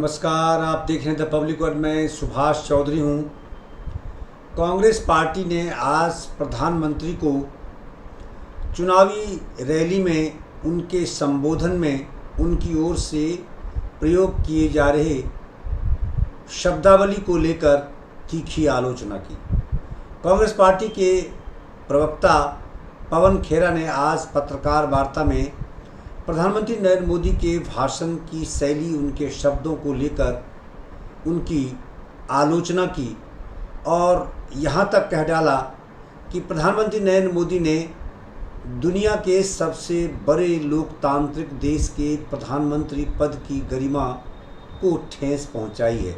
नमस्कार, आप देख रहे हैं द पब्लिक वर्ड। मैं सुभाष चौधरी हूं। कांग्रेस पार्टी ने आज प्रधानमंत्री को चुनावी रैली में उनके संबोधन में उनकी ओर से प्रयोग किए जा रहे शब्दावली को लेकर तीखी आलोचना की। कांग्रेस पार्टी के प्रवक्ता पवन खेरा ने आज पत्रकार वार्ता में प्रधानमंत्री नरेंद्र मोदी के भाषण की शैली, उनके शब्दों को लेकर उनकी आलोचना की और यहाँ तक कह डाला कि प्रधानमंत्री नरेंद्र मोदी ने दुनिया के सबसे बड़े लोकतांत्रिक देश के प्रधानमंत्री पद की गरिमा को ठेस पहुँचाई है।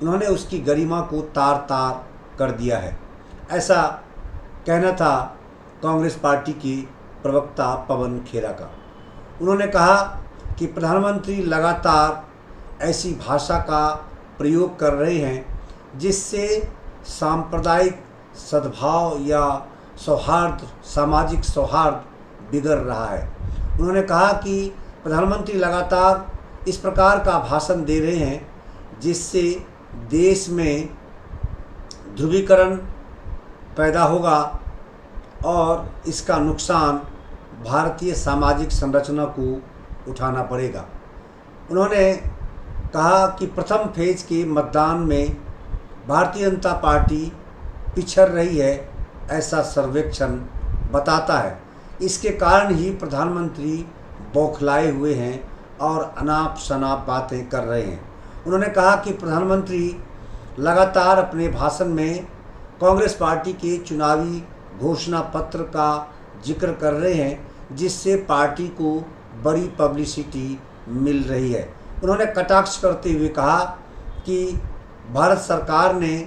उन्होंने उसकी गरिमा को तार तार कर दिया है, ऐसा कहना था कांग्रेस पार्टी के प्रवक्ता पवन खेरा का। उन्होंने कहा कि प्रधानमंत्री लगातार ऐसी भाषा का प्रयोग कर रहे हैं जिससे सांप्रदायिक सद्भाव या सौहार्द, सामाजिक सौहार्द बिगड़ रहा है। उन्होंने कहा कि प्रधानमंत्री लगातार इस प्रकार का भाषण दे रहे हैं जिससे देश में ध्रुवीकरण पैदा होगा और इसका नुकसान भारतीय सामाजिक संरचना को उठाना पड़ेगा। उन्होंने कहा कि प्रथम फेज के मतदान में भारतीय जनता पार्टी पिछड़ रही है, ऐसा सर्वेक्षण बताता है। इसके कारण ही प्रधानमंत्री बौखलाए हुए हैं और अनाप शनाप बातें कर रहे हैं। उन्होंने कहा कि प्रधानमंत्री लगातार अपने भाषण में कांग्रेस पार्टी के चुनावी घोषणा पत्र का जिक्र कर रहे हैं जिससे पार्टी को बड़ी पब्लिसिटी मिल रही है। उन्होंने कटाक्ष करते हुए कहा कि भारत सरकार ने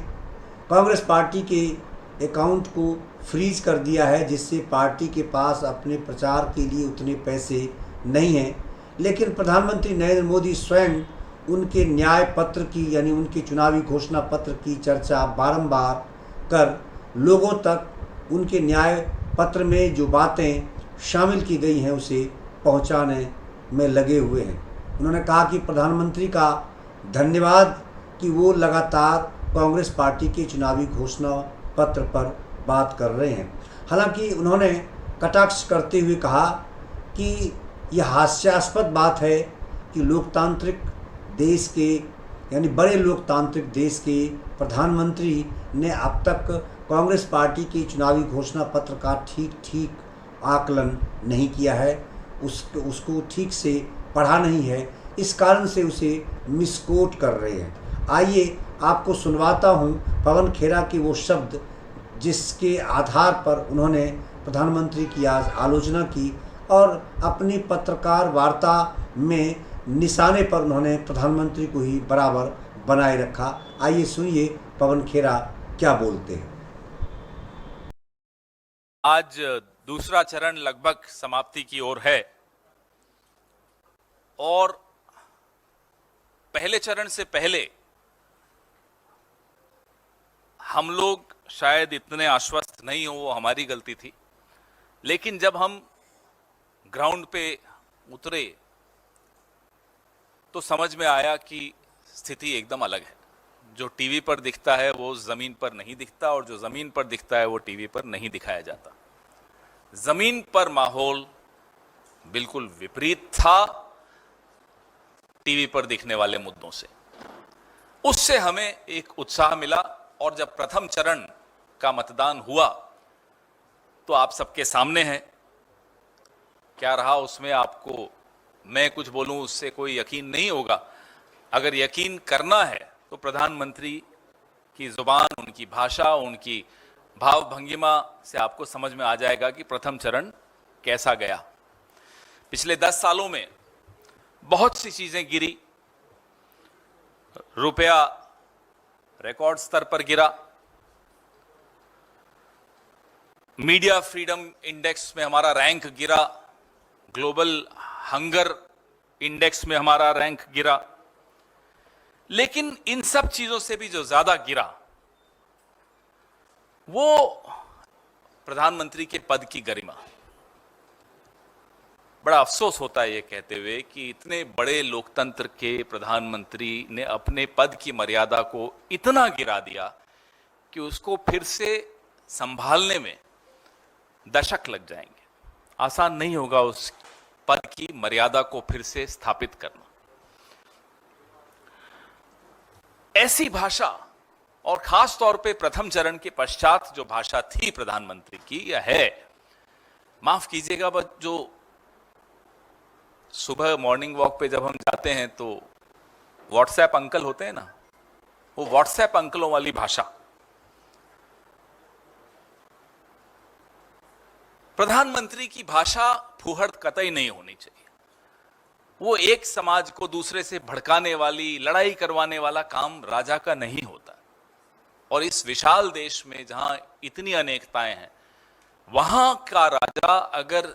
कांग्रेस पार्टी के अकाउंट को फ्रीज कर दिया है जिससे पार्टी के पास अपने प्रचार के लिए उतने पैसे नहीं हैं। लेकिन प्रधानमंत्री नरेंद्र मोदी स्वयं उनके न्याय पत्र की यानी उनके चुनावी घोषणा पत्र की चर्चा बारंबार कर लोगों तक उनके न्याय पत्र में जो बातें शामिल की गई हैं उसे पहुंचाने में लगे हुए हैं। उन्होंने कहा कि प्रधानमंत्री का धन्यवाद कि वो लगातार कांग्रेस पार्टी के चुनावी घोषणा पत्र पर बात कर रहे हैं। हालांकि उन्होंने कटाक्ष करते हुए कहा कि यह हास्यास्पद बात है कि लोकतांत्रिक देश के यानी बड़े लोकतांत्रिक देश के प्रधानमंत्री ने अब तक कांग्रेस पार्टी के चुनावी घोषणा पत्र का ठीक आकलन नहीं किया है, उसको ठीक से पढ़ा नहीं है, इस कारण से उसे मिसकोट कर रहे हैं। आइए आपको सुनवाता हूं पवन खेरा के वो शब्द जिसके आधार पर उन्होंने प्रधानमंत्री की आज आलोचना की और अपनी पत्रकार वार्ता में निशाने पर उन्होंने प्रधानमंत्री को ही बराबर बनाए रखा। आइए सुनिए पवन खेरा क्या बोलते हैं। आज दूसरा चरण लगभग समाप्ति की ओर है और पहले चरण से पहले हम लोग शायद इतने आश्वस्त नहीं हो, वो हमारी गलती थी। लेकिन जब हम ग्राउंड पे उतरे तो समझ में आया कि स्थिति एकदम अलग है। जो टीवी पर दिखता है वो जमीन पर नहीं दिखता और जो जमीन पर दिखता है वो टीवी पर नहीं दिखाया जाता। जमीन पर माहौल बिल्कुल विपरीत था टीवी पर दिखने वाले मुद्दों से। उससे हमें एक उत्साह मिला और जब प्रथम चरण का मतदान हुआ तो आप सबके सामने है क्या रहा उसमें। आपको मैं कुछ बोलूं उससे कोई यकीन नहीं होगा। अगर यकीन करना है तो प्रधानमंत्री की जुबान, उनकी भाषा, उनकी भाव भंगिमा से आपको समझ में आ जाएगा कि प्रथम चरण कैसा गया। पिछले 10 सालों में बहुत सी चीजें गिरी। रुपया रिकॉर्ड स्तर पर गिरा, मीडिया फ्रीडम इंडेक्स में हमारा रैंक गिरा, ग्लोबल हंगर इंडेक्स में हमारा रैंक गिरा। लेकिन इन सब चीजों से भी जो ज्यादा गिरा वो प्रधानमंत्री के पद की गरिमा। बड़ा अफसोस होता है ये कहते हुए कि इतने बड़े लोकतंत्र के प्रधानमंत्री ने अपने पद की मर्यादा को इतना गिरा दिया कि उसको फिर से संभालने में दशक लग जाएंगे। आसान नहीं होगा उस पद की मर्यादा को फिर से स्थापित करना। ऐसी भाषा, और खास तौर पे प्रथम चरण के पश्चात जो भाषा थी प्रधानमंत्री की, यह है, माफ कीजिएगा, बस जो सुबह मॉर्निंग वॉक पे जब हम जाते हैं तो व्हाट्सएप अंकल होते हैं ना, वो व्हाट्सएप अंकलों वाली भाषा। प्रधानमंत्री की भाषा फूहड़ कतई नहीं होनी चाहिए। वो एक समाज को दूसरे से भड़काने वाली, लड़ाई करवाने वाला काम राजा का नहीं होता। और इस विशाल देश में जहां इतनी अनेकताएं हैं, वहां का राजा अगर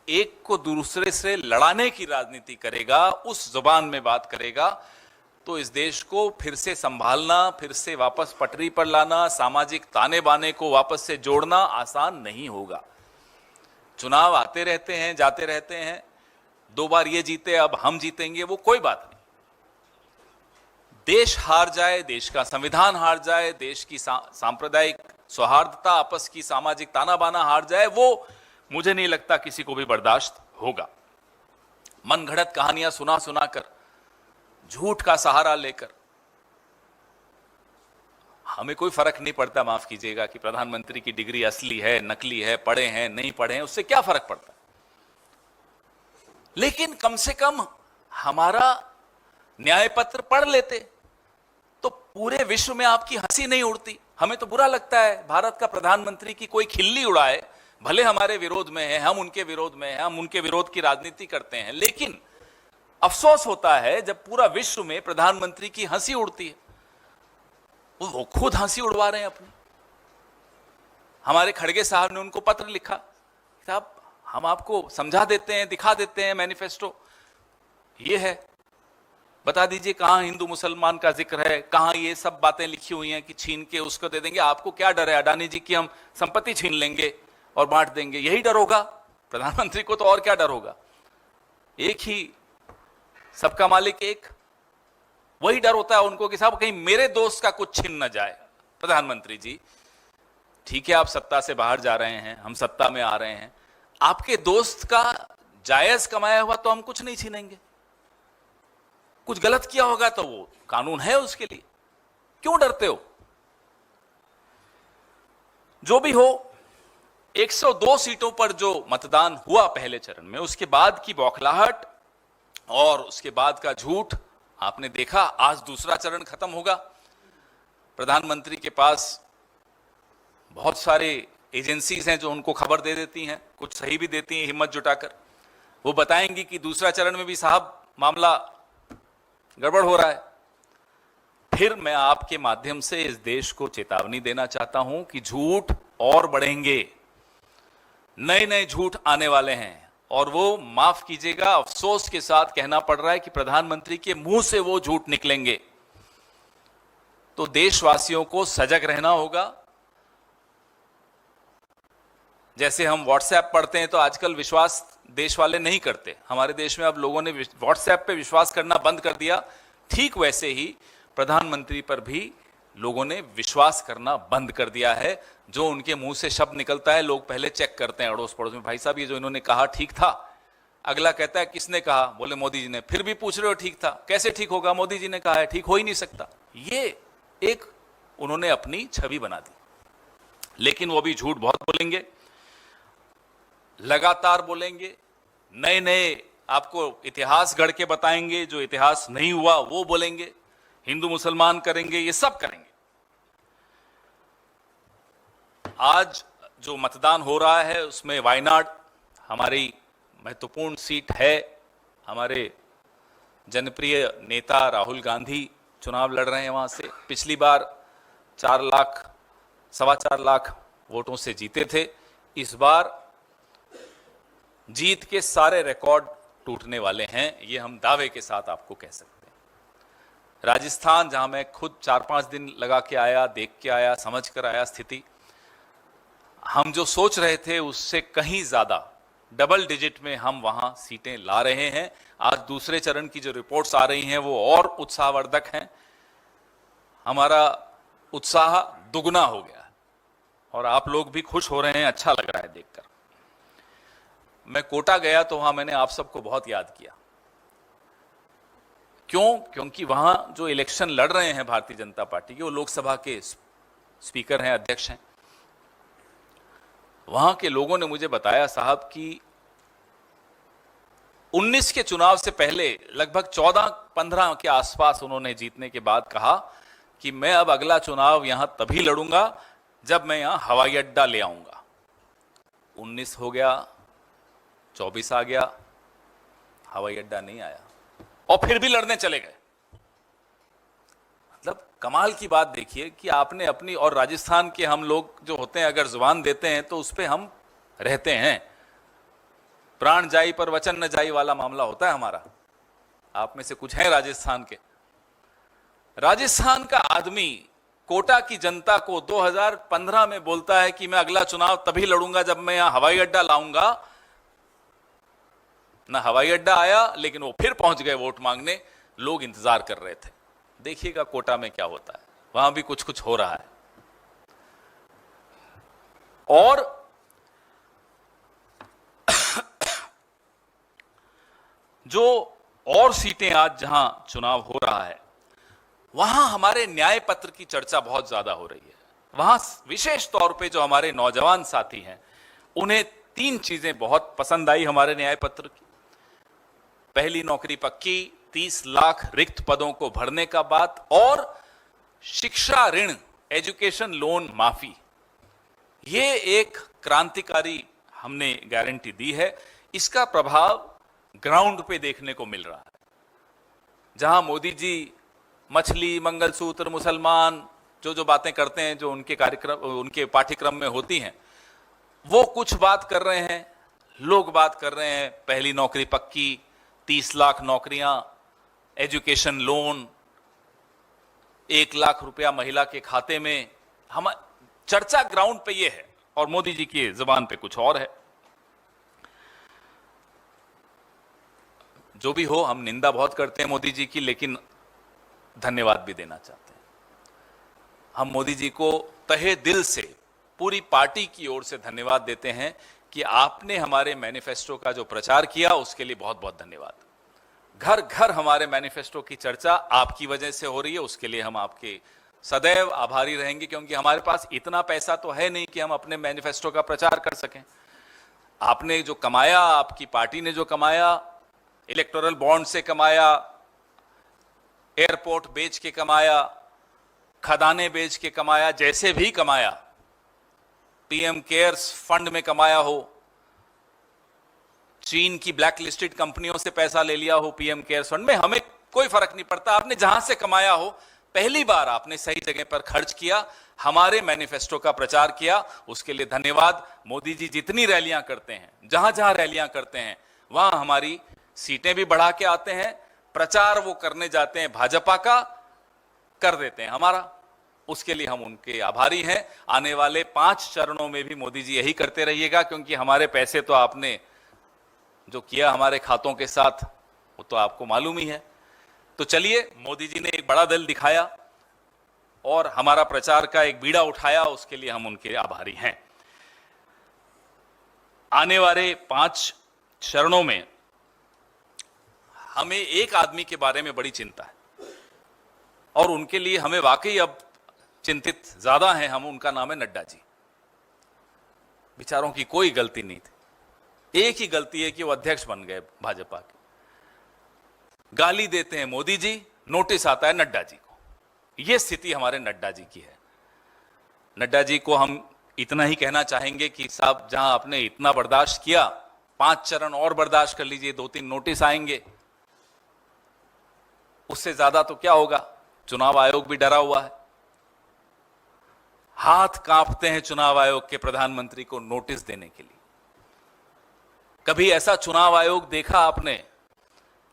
एक को दूसरे से लड़ाने की राजनीति करेगा, उस जुबान में बात करेगा, तो इस देश को फिर से संभालना, फिर से वापस पटरी पर लाना, सामाजिक ताने बाने को वापस से जोड़ना आसान नहीं होगा। चुनाव आते रहते हैं, जाते रहते हैं, 2 बार ये जीते, अब हम जीतेंगे, वो कोई बात नहीं। देश हार जाए, देश का संविधान हार जाए, देश की सांप्रदायिक सौहार्दता, आपस की सामाजिक ताना बाना हार जाए, वो मुझे नहीं लगता किसी को भी बर्दाश्त होगा। मन घड़त कहानियां सुना सुनाकर, झूठ का सहारा लेकर, हमें कोई फर्क नहीं पड़ता, माफ कीजिएगा, कि प्रधानमंत्री की डिग्री असली है, नकली है, पढ़े हैं, नहीं पढ़े हैं, उससे क्या फर्क पड़ता। लेकिन कम से कम हमारा न्याय पत्र पढ़ लेते तो पूरे विश्व में आपकी हंसी नहीं उड़ती। हमें तो बुरा लगता है भारत का प्रधानमंत्री की कोई खिल्ली उड़ाए, भले हमारे विरोध में है, हम उनके विरोध में हैं, हम उनके विरोध की राजनीति करते हैं, लेकिन अफसोस होता है जब पूरा विश्व में प्रधानमंत्री की हंसी उड़ती है। वो खुद हंसी उड़वा रहे हैं अपनी। हमारे खड़गे साहब ने उनको पत्र लिखा, साहब हम आपको समझा देते हैं, दिखा देते हैं, मैनिफेस्टो ये है, बता दीजिए कहां हिंदू मुसलमान का जिक्र है, कहां ये सब बातें लिखी हुई हैं कि छीन के उसको दे देंगे। आपको क्या डर है अडानी जी की हम संपत्ति छीन लेंगे और बांट देंगे? यही डर होगा प्रधानमंत्री को, तो और क्या डर होगा? एक ही, सबका मालिक एक, वही डर होता है उनको कि साहब कहीं मेरे दोस्त का कुछ छीन न जाए। प्रधानमंत्री जी, ठीक है आप सत्ता से बाहर जा रहे हैं, हम सत्ता में आ रहे हैं, आपके दोस्त का जायज कमाया हुआ तो हम कुछ नहीं छीनेंगे। कुछ गलत किया होगा तो वो कानून है उसके लिए, क्यों डरते हो? जो भी हो, 102 सीटों पर जो मतदान हुआ पहले चरण में, उसके बाद की बौखलाहट और उसके बाद का झूठ आपने देखा। आज दूसरा चरण खत्म होगा। प्रधानमंत्री के पास बहुत सारे एजेंसीज हैं जो उनको खबर दे देती हैं, कुछ सही भी देती हैं हिम्मत जुटाकर। वो बताएंगी कि दूसरा चरण में भी साहब मामला गड़बड़ हो रहा है। फिर मैं आपके माध्यम से इस देश को चेतावनी देना चाहता हूं कि झूठ और बढ़ेंगे, नए नए झूठ आने वाले हैं, और वो माफ कीजिएगा अफसोस के साथ कहना पड़ रहा है कि प्रधानमंत्री के मुंह से वो झूठ निकलेंगे। तो देशवासियों को सजग रहना होगा। जैसे हम व्हाट्सएप पढ़ते हैं तो आजकल विश्वास देश वाले नहीं करते, हमारे देश में अब लोगों ने व्हाट्सएप पे विश्वास करना बंद कर दिया, ठीक वैसे ही प्रधानमंत्री पर भी लोगों ने विश्वास करना बंद कर दिया है। जो उनके मुंह से शब्द निकलता है लोग पहले चेक करते हैं अड़ोस पड़ोस में, भाई साहब ये जो इन्होंने कहा ठीक था? अगला कहता है किसने कहा? बोले मोदी जी ने। फिर भी पूछ रहे हो ठीक था? कैसे ठीक होगा, मोदी जी ने कहा है, ठीक हो ही नहीं सकता। ये एक उन्होंने अपनी छवि बना दी। लेकिन वो भी झूठ बहुत बोलेंगे, लगातार बोलेंगे, नए नए आपको इतिहास गढ़ के बताएंगे, जो इतिहास नहीं हुआ वो बोलेंगे, हिंदू मुसलमान करेंगे, ये सब करेंगे। आज जो मतदान हो रहा है उसमें वायनाड हमारी महत्वपूर्ण सीट है। हमारे जनप्रिय नेता राहुल गांधी चुनाव लड़ रहे हैं वहां से। पिछली बार 4 लाख, 4.25 लाख वोटों से जीते थे। इस बार जीत के सारे रिकॉर्ड टूटने वाले हैं, ये हम दावे के साथ आपको कह सकते हैं। राजस्थान, जहां मैं खुद 4-5 दिन लगा के आया, देख के आया, समझ कर आया स्थिति, हम जो सोच रहे थे उससे कहीं ज्यादा डबल डिजिट में हम वहां सीटें ला रहे हैं। आज दूसरे चरण की जो रिपोर्ट्स आ रही हैं वो और उत्साहवर्धक हैं। हमारा उत्साह दुगना हो गया है और आप लोग भी खुश हो रहे हैं, अच्छा लग रहा है देखकर। मैं कोटा गया तो वहां मैंने आप सबको बहुत याद किया। क्यों? क्योंकि वहां जो इलेक्शन लड़ रहे हैं भारतीय जनता पार्टी के, वो लोकसभा के स्पीकर हैं, अध्यक्ष हैं। वहां के लोगों ने मुझे बताया साहब कि 19 के चुनाव से पहले लगभग 14-15 के आसपास उन्होंने जीतने के बाद कहा कि मैं अब अगला चुनाव यहां तभी लड़ूंगा जब मैं यहां हवाई अड्डा ले आऊंगा। 19 हो गया, 24 आ गया, हवाई अड्डा नहीं आया और फिर भी लड़ने चले गए। मतलब कमाल की बात देखिए कि आपने अपनी, और राजस्थान के हम लोग जो होते हैं अगर जुबान देते हैं तो उस पर हम रहते हैं। प्राण जाई पर वचन न जाई वाला मामला होता है हमारा। आप में से कुछ हैं राजस्थान के। राजस्थान का आदमी कोटा की जनता को 2015 में बोलता है कि मैं अगला चुनाव तभी लड़ूंगा जब मैं यहां हवाई अड्डा लाऊंगा। ना हवाई अड्डा आया, लेकिन वो फिर पहुंच गए वोट मांगने। लोग इंतजार कर रहे थे। देखिएगा कोटा में क्या होता है, वहां भी कुछ कुछ हो रहा है। और जो और सीटें आज जहां चुनाव हो रहा है, वहां हमारे न्याय पत्र की चर्चा बहुत ज्यादा हो रही है। वहां विशेष तौर पे जो हमारे नौजवान साथी हैं, उन्हें 3 चीजें बहुत पसंद आई हमारे न्याय पत्र की। पहली, नौकरी पक्की, 30 लाख रिक्त पदों को भरने का बात, और शिक्षा ऋण, एजुकेशन लोन माफी। ये एक क्रांतिकारी हमने गारंटी दी है। इसका प्रभाव ग्राउंड पे देखने को मिल रहा है। जहां मोदी जी मछली, मंगलसूत्र, मुसलमान जो जो बातें करते हैं, जो उनके कार्यक्रम, उनके पाठ्यक्रम में होती हैं, वो कुछ बात कर रहे हैं, लोग बात कर रहे हैं पहली नौकरी पक्की, 30 लाख नौकरियां, एजुकेशन लोन, 1 लाख रुपया महिला के खाते में। हम चर्चा ग्राउंड पे ये है और मोदी जी की जुबान पे कुछ और है। जो भी हो, हम निंदा बहुत करते हैं मोदी जी की, लेकिन धन्यवाद भी देना चाहते हैं। हम मोदी जी को तहे दिल से, पूरी पार्टी की ओर से धन्यवाद देते हैं कि आपने हमारे मैनिफेस्टो का जो प्रचार किया, उसके लिए बहुत बहुत धन्यवाद। घर घर हमारे मैनिफेस्टो की चर्चा आपकी वजह से हो रही है, उसके लिए हम आपके सदैव आभारी रहेंगे, क्योंकि हमारे पास इतना पैसा तो है नहीं कि हम अपने मैनिफेस्टो का प्रचार कर सकें। आपने जो कमाया, आपकी पार्टी ने जो कमाया, इलेक्टोरल बॉन्ड से कमाया, एयरपोर्ट बेच के कमाया, खदाने बेच के कमाया, जैसे भी कमाया, पीएम केयर्स फंड में कमाया हो, चीन की ब्लैक लिस्टेड कंपनियों से पैसा ले लिया हो पीएम केयर्स फंड में, हमें कोई फर्क नहीं पड़ता। आपने जहां से कमाया हो, पहली बार आपने सही जगह पर खर्च किया, हमारे मैनिफेस्टो का प्रचार किया, उसके लिए धन्यवाद। मोदी जी जितनी रैलियां करते हैं, जहां जहां रैलियां करते हैं, वहां हमारी सीटें भी बढ़ा के आते हैं। प्रचार वो करने जाते हैं भाजपा का, कर देते हैं हमारा। उसके लिए हम उनके आभारी हैं। आने वाले 5 चरणों में भी मोदी जी यही करते रहिएगा, क्योंकि हमारे पैसे तो आपने जो किया हमारे खातों के साथ, वो तो आपको मालूम ही है। तो चलिए, मोदी जी ने एक बड़ा दिल दिखाया और हमारा प्रचार का एक बीड़ा उठाया, उसके लिए हम उनके आभारी हैं। आने वाले 5 चरणों में हमें एक आदमी के बारे में बड़ी चिंता है और उनके लिए हमें वाकई अब चिंतित ज्यादा हैं हम। उनका नाम है नड्डा जी। बेचारों की कोई गलती नहीं थी, एक ही गलती है कि वो अध्यक्ष बन गए भाजपा के। गाली देते हैं मोदी जी, नोटिस आता है नड्डा जी को। यह स्थिति हमारे नड्डा जी की है। नड्डा जी को हम इतना ही कहना चाहेंगे कि साहब, जहां आपने इतना बर्दाश्त किया, 5 चरण और बर्दाश्त कर लीजिए, 2-3 नोटिस आएंगे, उससे ज्यादा तो क्या होगा। चुनाव आयोग भी डरा हुआ है, हाथ कांपते हैं चुनाव आयोग के प्रधानमंत्री को नोटिस देने के लिए। कभी ऐसा चुनाव आयोग देखा आपने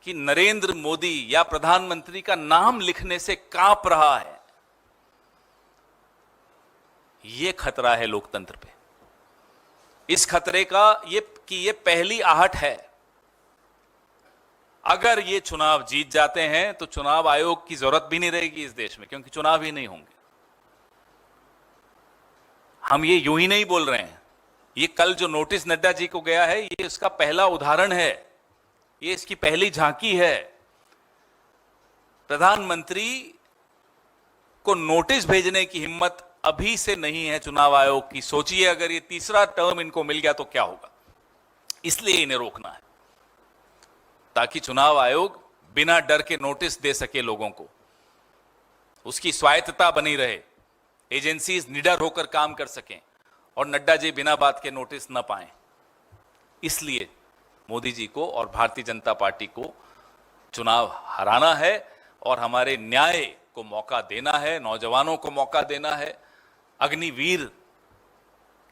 कि नरेंद्र मोदी या प्रधानमंत्री का नाम लिखने से कांप रहा है? यह खतरा है लोकतंत्र पे। इस खतरे का ये पहली आहट है। अगर ये चुनाव जीत जाते हैं तो चुनाव आयोग की जरूरत भी नहीं रहेगी इस देश में, क्योंकि चुनाव ही नहीं होंगे। हम ये यूं ही नहीं बोल रहे हैं, ये कल जो नोटिस नड्डा जी को गया है ये इसका पहला उदाहरण है, ये इसकी पहली झांकी है। प्रधानमंत्री को नोटिस भेजने की हिम्मत अभी से नहीं है चुनाव आयोग की। सोचिए अगर ये तीसरा टर्म इनको मिल गया तो क्या होगा। इसलिए इन्हें रोकना है ताकि चुनाव आयोग बिना डर के नोटिस दे सके लोगों को, उसकी स्वायत्तता बनी रहे, एजेंसीज निडर होकर काम कर सकें और नड्डा जी बिना बात के नोटिस न पाएं। इसलिए मोदी जी को और भारतीय जनता पार्टी को चुनाव हराना है और हमारे न्याय को मौका देना है, नौजवानों को मौका देना है, अग्निवीर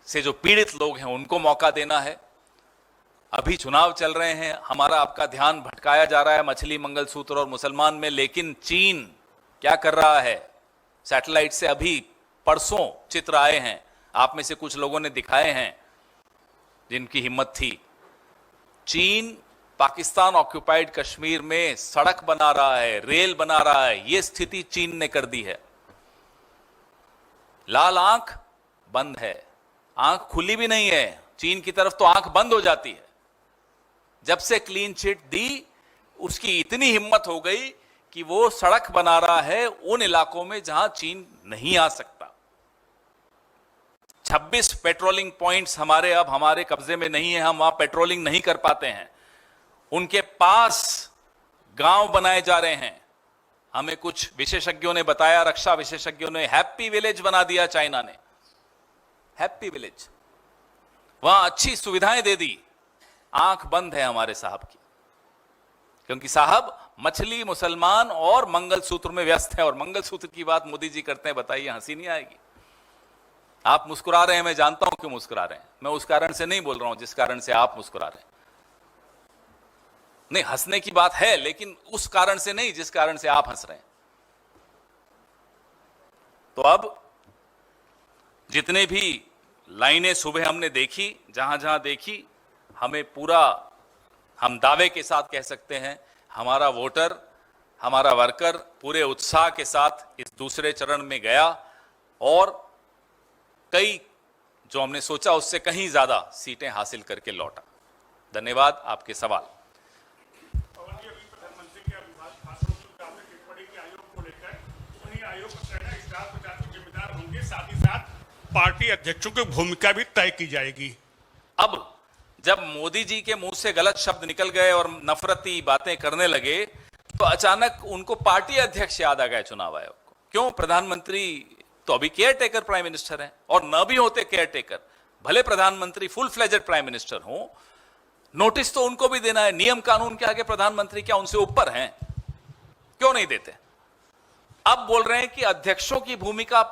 से जो पीड़ित लोग हैं उनको मौका देना है। अभी चुनाव चल रहे हैं, हमारा आपका ध्यान भटकाया जा रहा है मछली, मंगलसूत्र और मुसलमान में, लेकिन चीन क्या कर रहा है। सैटेलाइट से अभी परसों चित्र आए हैं, आप में से कुछ लोगों ने दिखाए हैं जिनकी हिम्मत थी। चीन पाकिस्तान ऑक्युपाइड कश्मीर में सड़क बना रहा है, रेल बना रहा है। यह स्थिति चीन ने कर दी है। लाल आंख बंद है, आंख खुली भी नहीं है। चीन की तरफ तो आंख बंद हो जाती है। जब से क्लीन चिट दी, उसकी इतनी हिम्मत हो गई कि वो सड़क बना रहा है उन इलाकों में जहां चीन नहीं आ सकता। 26 पेट्रोलिंग पॉइंट्स अब हमारे कब्जे में नहीं है, हम वहां पेट्रोलिंग नहीं कर पाते हैं। उनके पास गांव बनाए जा रहे हैं। हमें कुछ विशेषज्ञों ने बताया, रक्षा विशेषज्ञों ने, हैप्पी विलेज बना दिया चाइना ने, हैप्पी विलेज, वहां अच्छी सुविधाएं दे दी। आंख बंद है हमारे साहब की, क्योंकि साहब मछली, मुसलमान और मंगलसूत्र में व्यस्त है। और मंगलसूत्र की बात मोदी जी करते हैं, बताइए हंसी नहीं आएगी। आप मुस्कुरा रहे हैं, मैं जानता हूं क्यों मुस्कुरा रहे हैं। मैं उस कारण से नहीं बोल रहा हूं जिस कारण से आप मुस्कुरा रहे हैं। नहीं, हंसने की बात है, लेकिन उस कारण से नहीं जिस कारण से आप हंस रहे हैं। तो अब जितने भी लाइनें सुबह हमने देखी, जहां जहां देखी, हमें पूरा, हम दावे के साथ कह सकते हैं, हमारा वोटर, हमारा वर्कर पूरे उत्साह के साथ इस दूसरे चरण में गया और कई, जो हमने सोचा उससे कहीं ज्यादा सीटें हासिल करके लौटा। धन्यवाद। आपके सवाल। साथ ही साथ पार्टी अध्यक्षों की भूमिका भी तय की जाएगी। अब जब मोदी जी के मुंह से गलत शब्द निकल गए और नफरती बातें करने लगे तो अचानक उनको पार्टी अध्यक्ष याद आ गए चुनाव आयोग को। क्यों? प्रधानमंत्री तो अभी केयर टेकर प्राइम मिनिस्टर हैं, और न भी होते केयर टेकर, भले प्रधानमंत्री फुल फ्लेजेड प्राइम मिनिस्टर हो, नोटिस तो उनको भी देना है। नियम कानून के आगे प्रधानमंत्री क्या उनसे ऊपर हैं? क्यों नहीं देते? अब बोल रहे हैं कि अध्यक्षों की भूमिका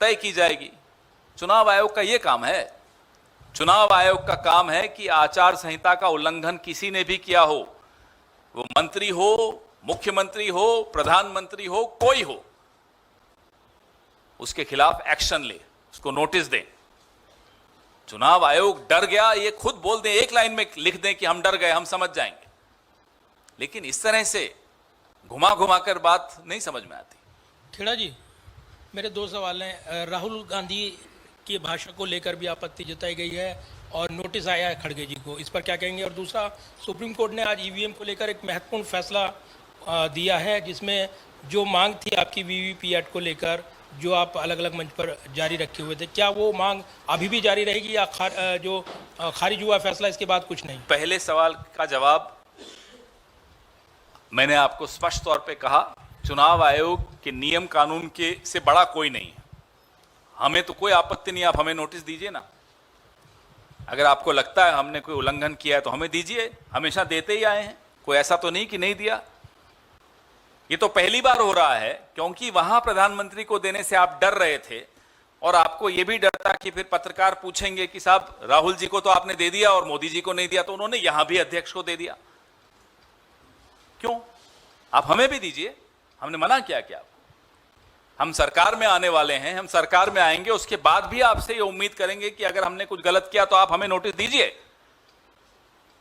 तय की जाएगी। चुनाव आयोग का यह काम है। चुनाव आयोग का काम है कि आचार संहिता का उल्लंघन किसी ने भी किया हो, वो मंत्री हो, मुख्यमंत्री हो, प्रधानमंत्री हो, कोई हो, उसके खिलाफ एक्शन ले, उसको नोटिस दें। चुनाव आयोग डर गया, ये खुद बोल दें, एक लाइन में लिख दें कि हम डर गए, हम समझ जाएंगे। लेकिन इस तरह से घुमा घुमा कर बात नहीं समझ में आती। खेड़ा जी, मेरे दो सवाल हैं। राहुल गांधी की भाषा को लेकर भी आपत्ति जताई गई है और नोटिस आया है खड़गे जी को, इस पर क्या कहेंगे? और दूसरा, सुप्रीम कोर्ट ने आज ईवीएम को लेकर एक महत्वपूर्ण फैसला दिया है, जिसमें जो मांग थी आपकी वीवीपैट को लेकर, जो आप अलग अलग मंच पर जारी रखे हुए थे, क्या वो मांग अभी भी जारी रहेगी या खारिज हुआ फैसला, इसके बाद कुछ नहीं? पहले सवाल का जवाब मैंने आपको स्पष्ट तौर पे कहा, चुनाव आयोग के नियम कानून के से बड़ा कोई नहीं है। हमें तो कोई आपत्ति नहीं, आप हमें नोटिस दीजिए ना। अगर आपको लगता है हमने कोई उल्लंघन किया है तो हमें दीजिए, हमेशा देते ही आए हैं, कोई ऐसा तो नहीं कि नहीं दिया। ये तो पहली बार हो रहा है, क्योंकि वहां प्रधानमंत्री को देने से आप डर रहे थे और आपको यह भी डर था कि फिर पत्रकार पूछेंगे कि साहब राहुल जी को तो आपने दे दिया और मोदी जी को नहीं दिया, तो उन्होंने यहां भी अध्यक्ष को दे दिया। क्यों? आप हमें भी दीजिए, हमने मना किया क्या? हम सरकार में आने वाले हैं, हम सरकार में आएंगे, उसके बाद भी आपसे ये उम्मीद करेंगे कि अगर हमने कुछ गलत किया तो आप हमें नोटिस दीजिए।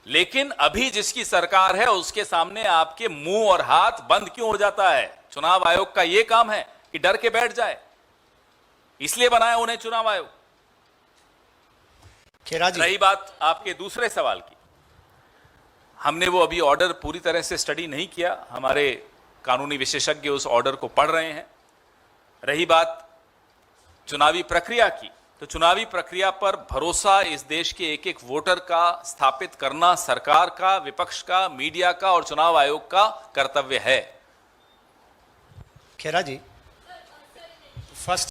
लेकिन अभी जिसकी सरकार है उसके सामने आपके मुंह और हाथ बंद क्यों हो जाता है? चुनाव आयोग का यह काम है कि डर के बैठ जाए, इसलिए बनाया उन्हें चुनाव आयोग। खेरा जी, रही बात आपके दूसरे सवाल की, हमने वो अभी ऑर्डर पूरी तरह से स्टडी नहीं किया, हमारे कानूनी विशेषज्ञ उस ऑर्डर को पढ़ रहे हैं। रही बात चुनावी प्रक्रिया की, तो चुनावी प्रक्रिया पर भरोसा इस देश के एक एक वोटर का स्थापित करना सरकार का, विपक्ष का, मीडिया का और चुनाव आयोग का कर्तव्य है। खेरा जी, फर्स्ट